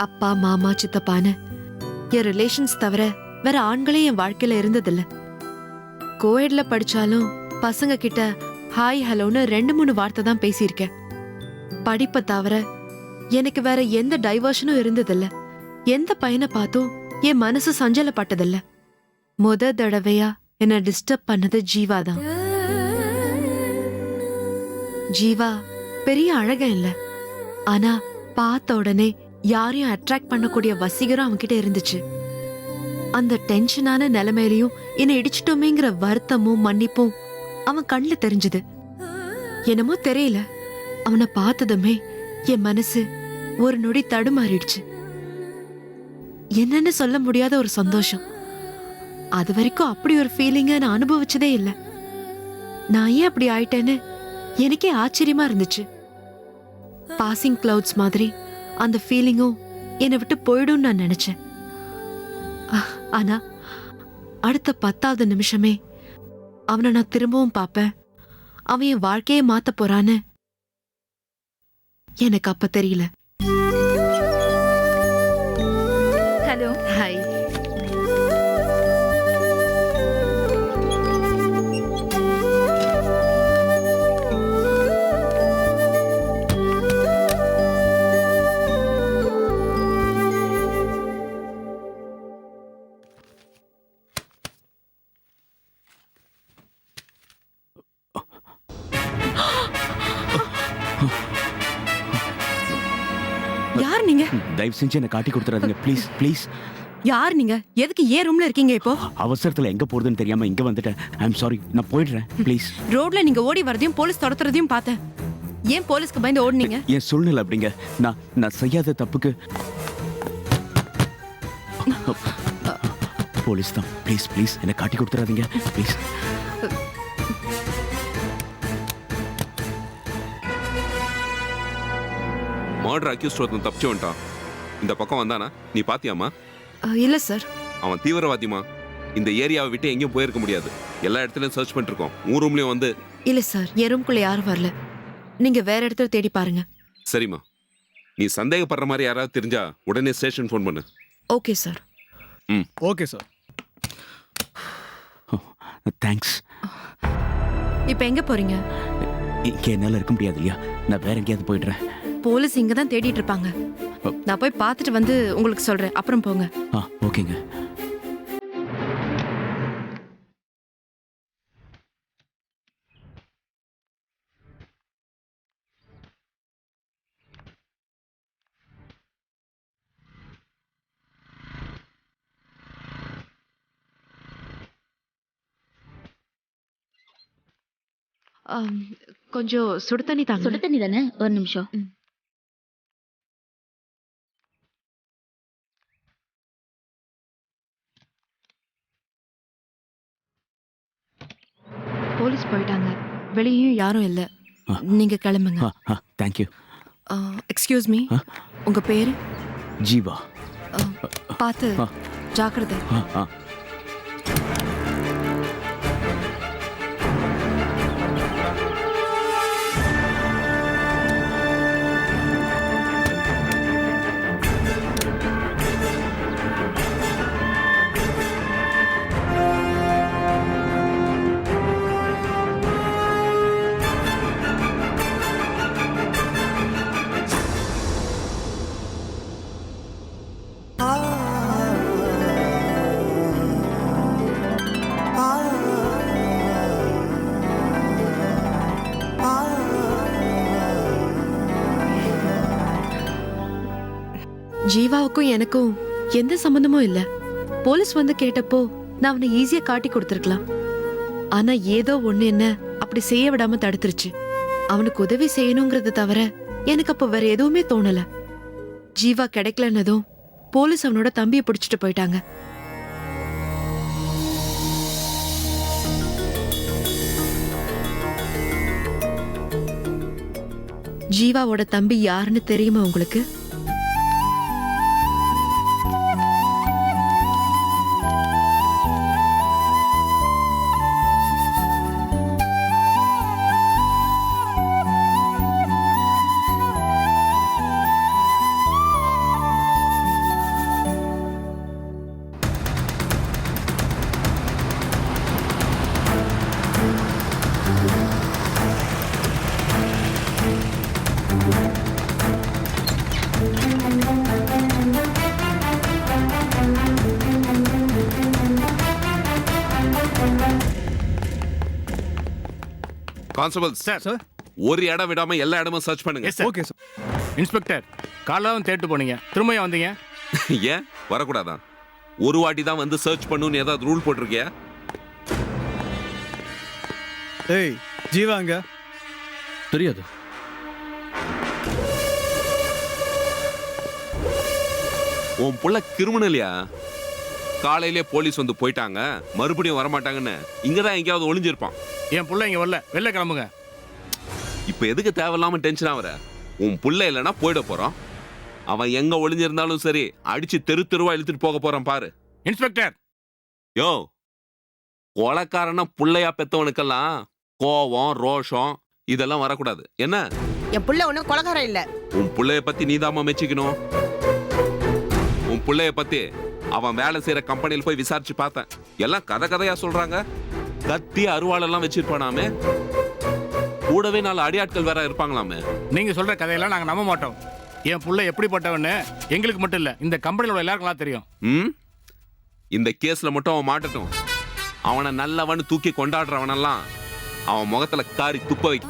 அப்பா மாமா சித்தப்பான்னு என் ரிலேஷன்ஸ் தவிர வேற ஆண்களே என் வாழ்க்கையில இருந்ததில்ல. கோஎட்ல படிச்சாலும் பசங்க கிட்ட ஹாய் ஹலோன்னு 2-3 வார்த்தை தான் பேசியிருக்கேன். படிப்பை தவிர எனக்கு வேற எந்த டைவர்ஷனும் இருந்ததில்ல. எந்த பையனை பார்த்தும் என் மனசு சஞ்சலப்பட்டதில்ல. முத தடவையா என்ன டிஸ்டர்ப் பண்ணது ஜீவா தான். ஜீவா பெரிய அழகன் இல்ல, ஆனா பார்த்த உடனே யாரையும் அட்ராக்ட் பண்ணக்கூடிய வசீகரம் அவன்கிட்ட இருந்துச்சு. அந்த டென்ஷனான நிலைமையிலையும் என்னை இடிச்சிட்டோமேங்கிற வருத்தமும் மன்னிப்பும் அவன் கண்ணுல தெரிஞ்சது. என்னமோ தெரியல, அவனை பார்த்ததுமே என் மனசு ஒரு நொடி தடுமாறிடுச்சு. என்னன்னு சொல்ல முடியாத ஒரு சந்தோஷம். அது வரைக்கும் அப்படி ஒரு ஃபீலிங்க நான் அனுபவிச்சதே இல்லை. நான் ஏன் அப்படி ஆயிட்டேன்னு எனக்கே ஆச்சரியமா இருந்துச்சு. பாசிங் கிளவுட்ஸ் மாதிரி அந்த ஃபீலிங்கும் என்னை விட்டு போயிடும் நான் நினைச்சேன். ஆனா அடுத்த 10வது நிமிஷமே அவனை நான் திரும்பவும் பார்ப்பேன், அவன் என் வாழ்க்கையே மாத்த போறான்னு எனக்கு அப்ப தெரியல. ஹலோ. ஹாய். யார் நீங்க? தயவு செஞ்சு என்ன காட்டி கொடுத்துறாதீங்க ப்ளீஸ் ப்ளீஸ். யார் நீங்க? எதுக்கு ஏன் ரூம்ல இருக்கீங்க இப்போ? அவசரத்துல எங்க போறதுன்னு தெரியாம இங்க வந்துட்டேன். ஐ அம் சாரி, நான் போயிடுறேன் ப்ளீஸ். ரோட்ல நீங்க ஓடி வரதையும் போலீஸ் துரத்துறதையும் பார்த்தேன். ஏன் போலீஸ்க்கு பயந்து ஓடுனீங்க? என் சூழ்நிலை அப்படிங்க. நான் செய்யாத தப்புக்கு போலீஸ் தான். ப்ளீஸ் ப்ளீஸ் என்ன காட்டி கொடுத்துறாதீங்க ப்ளீஸ். மர்டர் அக்யூஸ்ட் ஒருத்தன் தப்பிச்சு வந்துட்டான். இந்த பக்கம் வந்தானா? நீ பாத்தியாமா? இல்ல சார். அவன் தீவிரவாதிமா. இந்த ஏரியாவை விட்டு எங்கேயும் போயிருக்க முடியாது. எல்லா இடத்துலயும் சர்ச் பண்ணிட்டு இருக்கோம். உன் ரூம்லயும் வந்து. இல்ல சார், என் ரூம்குள்ள யாரும் வரல. நீங்க வேற இடத்துல தேடி பாருங்க. சரிம்மா, நீ சந்தேகப்படுற மாதிரி யாராவது தெரிஞ்சா உடனே ஸ்டேஷன் ஃபோன் பண்ணு. Okay sir. Okay sir. Thanks. இப்போ எங்க போறீங்க? இங்க என்னால இருக்க முடியாது இல்லையா, நான் வேற எங்கேயாவது போயிடுறேன். போலீஸ் இங்க தான் தேடிட்டு இருப்பாங்க. நான் போய் பார்த்துட்டு வந்து உங்களுக்கு சொல்றேன், அப்புறம் போங்க. ஓகேங்க. கொஞ்சம் சுடு தண்ணி தாங்க. சுடு தண்ணி தானே, ஒரு நிமிஷம். போலீஸ் போயிட்டாங்க, வெளியும் யாரும் இல்ல. நீங்க கிளம்புங்க. தேங்க்யூ. எக்ஸ்கியூஸ் மீ, உங்க பேரு? ஜீவா. பார்த்து ஜாக்கிரதை. ஜீவாவுக்கும் எனக்கும் எந்த சம்பந்தமும் இல்ல. போலீஸ் வந்து கேட்டப்போ நான் அவனை ஈஸியா காட்டி கொடுத்துருக்கலாம். ஆனா ஏதோ ஒண்ணு என்ன அப்படி செய்ய விடாம தடுத்துருச்சு. அவனுக்கு உதவி செய்யணுங்கிறத தவிர எனக்கு அப்ப வேற எதுவுமே தோணல. ஜீவா கிடைக்கலன்னதும் போலீஸ் அவனோட தம்பியை பிடிச்சிட்டு போயிட்டாங்க. ஜீவாவோட தம்பி யாருன்னு தெரியுமா உங்களுக்கு? கான்ஸ்டபிள்ஸ் சார் சார் ஒரு இடம் விடாம எல்லா இடமும் சர்ச் பண்ணுங்க yes sir okay sir inspector காலையில் தேட்டு போனீங்க திரும்பியும் வந்தீங்க ஏன் வரக்கூடாதா ஒரு வாட்டி தான் வந்து சர்ச் பண்ணுன்னு ஏதாவது ரூல் போட்டிருக்கியா ஏய் ஜீவாங்க தெரியாது. உன் புள்ள கிரிமினலியா? காலையிலே போலீஸ் வந்து போயிட்டாங்க, மறுபடியும் வரமாட்டாங்கன்னு இங்கதான் எங்கேயாவது ஒளிஞ்சிருப்பான். என் புள்ள இங்க வரல, வெளில கிளம்புங்க. இப்ப எதுக்கு தேவையில்லாம டென்ஷன் ஆகுற? உன் புள்ள இல்லைன்னா போயிட போறான். அவன் எங்க ஒளிஞ்சிருந்தாலும் சரி, அடிச்சு தெரு தெருவா இழுத்துட்டு போக போறான் பாரு. இன்ஸ்பெக்டர் யோ, கொலைக்காரனா புள்ளையா பெத்தவனுக்கெல்லாம் கோவம் ரோஷம் இதெல்லாம் வரக்கூடாது. என்ன என் புள்ள ஒண்ணும் கொலகாரம் இல்ல. உன் புள்ளைய பத்தி நீதாம்மா மெச்சிக்கணும். உன் புள்ளைய பத்தி அவன் வேலை செய்யற கம்பெனியில் போய் விசாரிச்சு பார்த்தேன். எல்லாம் கதை கதையா சொல்றாங்க. கத்தி அருவாளெல்லாம் வச்சிருப்பானாமே, கூடவே 4 அடியாட்கள் வேற இருப்பாங்களாமே. நீங்க சொல்ற கதையெல்லாம் நாங்க நம்ப மாட்டோம். என் புள்ள எப்படிப்பட்டவன்னு எங்களுக்கு மட்டும் இல்ல, இந்த கம்பெனியில் உள்ள எல்லாருக்கும் தெரியும். இந்த கேஸ்ல மட்டும் அவன் மாட்டட்டும். அவனை நல்லவன்னு தூக்கி கொண்டாடுறவனெல்லாம் அவன் முகத்துல காரி துப்ப வைக்க.